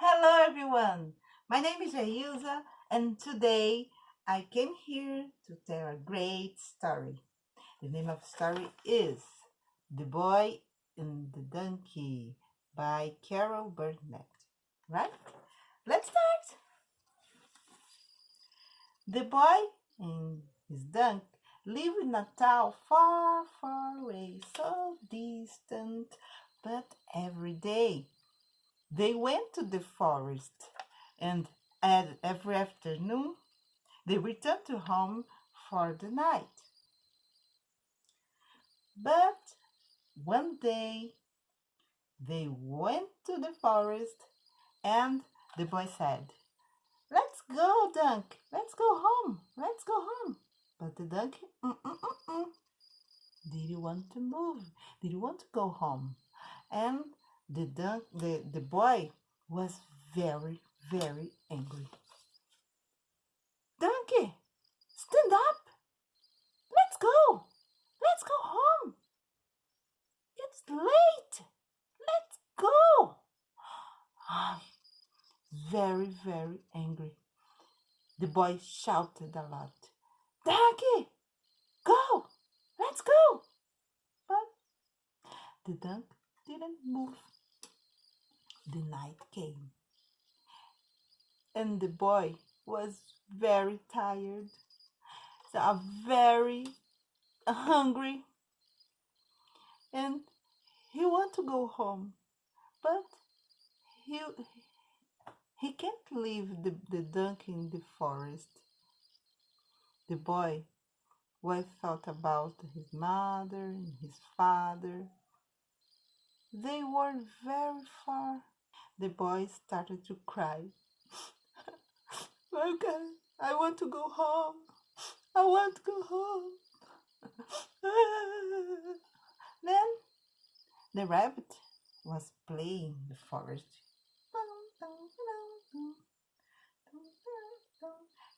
Hello everyone, my name is Geilsa and today I came here to tell a great story. The name of the story is The Boy and the Donkey by Carol Burnett. Right? Let's start! The boy and his donkey live in a town far, far away, so distant, but every day they went to the forest, and every afternoon they returned to home for the night. But one day they went to the forest, and the boy said, "Let's go, donkey. Let's go home. Let's go home." But the donkey didn't want to move. Didn't want to go home, and the boy was very, very angry. "Donkey, stand up! Let's go! Let's go home! It's late! Let's go!" Ah, very, very angry. The boy shouted a lot. "Donkey, go! Let's go!" But the donkey didn't move. The night came, and the boy was very tired, so very hungry, and he wanted to go home, but he he can't leave the donkey in the forest. The boy was thought about his mother and his father. They were very far. The boy started to cry. "Okay, I want to go home. I want to go home." Then the rabbit was playing in the forest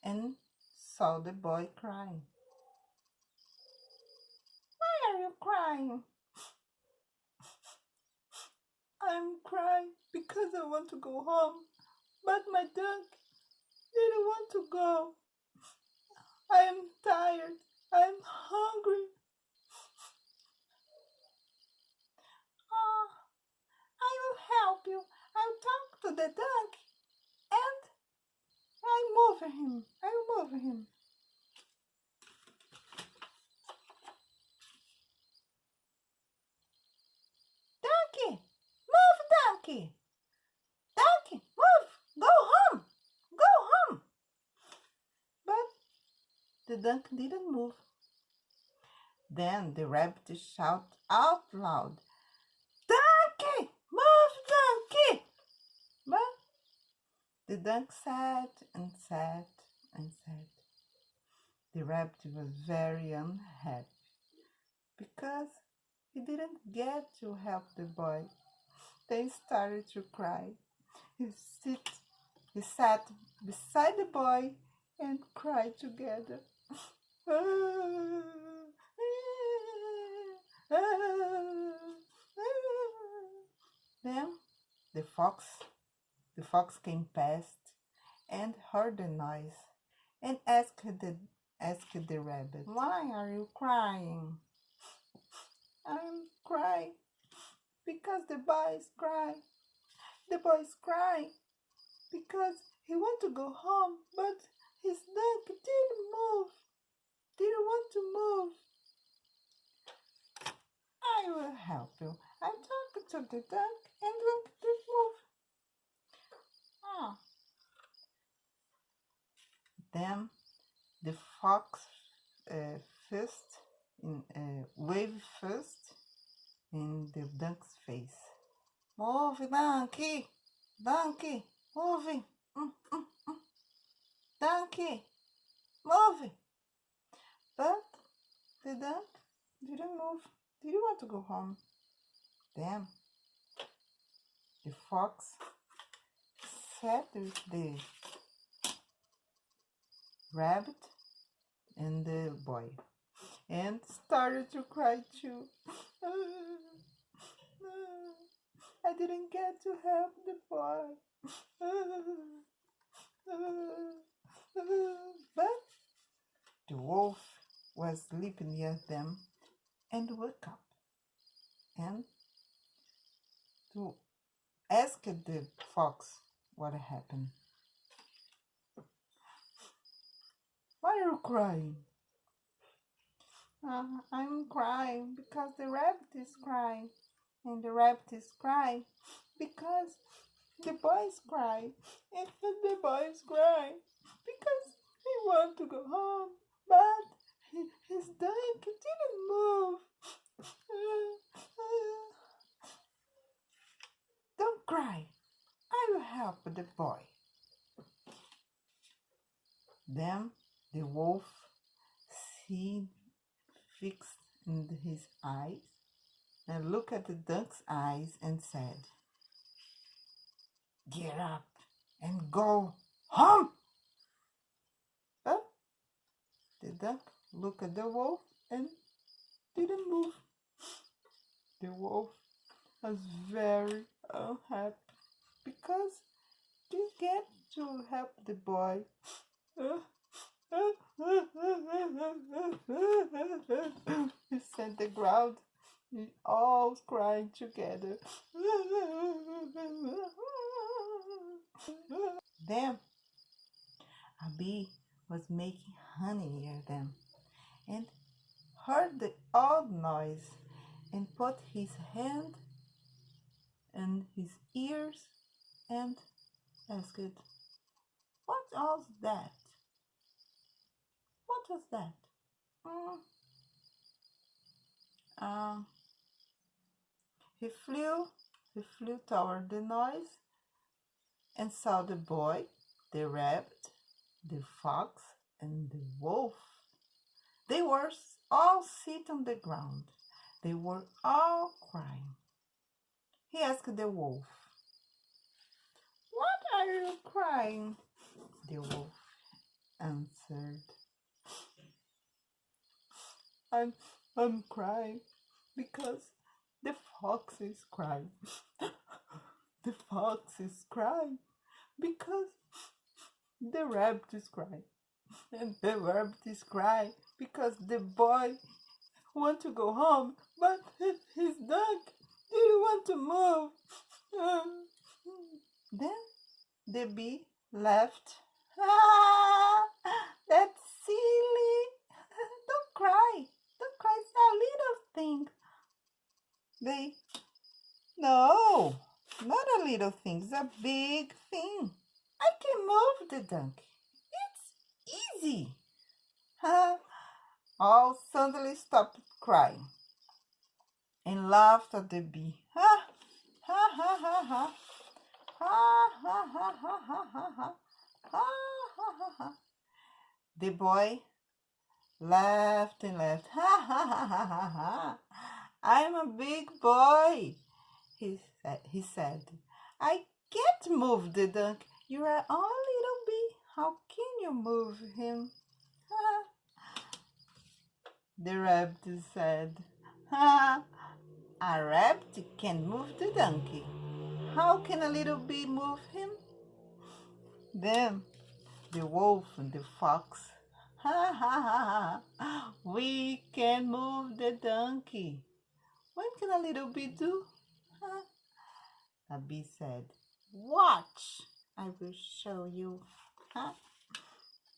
and saw the boy crying. "Why are you crying?" "I'm crying because I want to go home, but my donkey didn't want to go. I am tired. I'm hungry." "Oh, I will help you. I'll talk to the donkey and I move him. I will move him." "Donkey, move, donkey. Donkey, move. Go home. Go home." But the donkey didn't move. Then the rabbit shouted out loud, "Donkey, move, donkey." But the donkey sat and sat and sat. The rabbit was very unhappy because he didn't get to help the boy. They started to cry. He sat beside the boy and cried together. Then the fox came past and heard the noise and asked the rabbit, "Why are you crying?" "I'm crying because the boys cry. The boys cry because he want to go home, but his donkey didn't move. Didn't want to move." "I will help you. I talked to the donkey and donkey didn't move." Ah. Then the fox waved first in the donkey's face. "Move, donkey! Donkey, move! Donkey, move!" But the donkey didn't move. Didn't want to go home. Then the fox sat with the rabbit and the boy and started to cry too. I didn't get to help the boy. But the wolf was sleeping near them and woke up and to ask the fox what happened. Why are you crying? I'm crying because the rabbit is crying. And the rabbit is crying because the boys cry. And the boys cry because he want to go home. But his dog didn't move. Don't cry. I will help the boy. Then the wolf see fixed in his eyes and looked at the duck's eyes and said, "Get up and go home." But the duck looked at the wolf and didn't move. The wolf was very unhappy because he get to help the boy. He said the ground. We all crying together. Then a bee was making honey near them and heard the odd noise and put his hand in his ears and asked, "What was that? What was that?" Mm, um, he flew toward the noise and saw the boy, the rabbit, the fox, and the wolf. They were all sitting on the ground. They were all crying. He asked the wolf, "What are you crying?" The wolf answered, I'm crying because the fox is crying. The fox is crying because the rabbit is crying. And the rabbit is crying because the boy want to go home, but his dog didn't want to move. Then the bee laughed. Ah, that's silly. Don't cry. Don't cry. It's a little thing. No, not a little thing. It's a big thing. I can move the donkey. It's easy. All suddenly stopped crying and laughed at the bee. Ha, ha, ha, ha, ha. Ha, ha, ha, ha, ha, ha, ha. Ha, ha, ha, ha. The boy laughed and laughed. Ha, ha, ha, ha, ha, ha. I'm a big boy, he said. I can't move the donkey. You are only a little bee. How can you move him? The rabbit said, "Ha! A rabbit can move the donkey. How can a little bee move him?" Then the wolf and the fox, "Ha ha ha ha! We can move the donkey. What can a little bee do?" The bee said, "Watch, I will show you."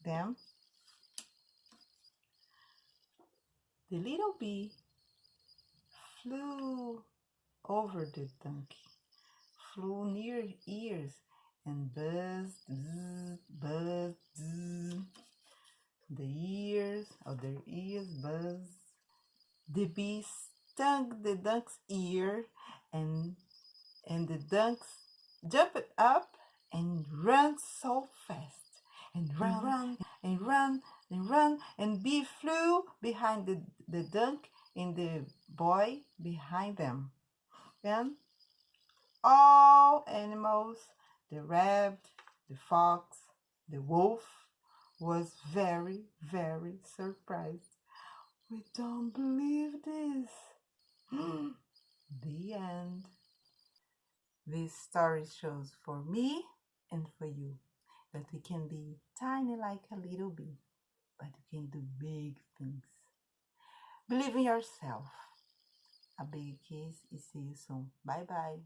Then the little bee flew over the donkey, flew near ears, and buzzed, zzz, buzzed, zzz. Their ears buzzed. The bee stung the duck's ear, and the ducks jumped up and ran so fast, and ran and ran and ran, and bee flew behind the duck and the boy behind them. Then all animals, the rabbit, the fox, the wolf, was very, very surprised. "We don't believe this." The end. This story shows for me and for you that we can be tiny like a little bee, but you can do big things. Believe in yourself. A big kiss and see you soon. Bye bye.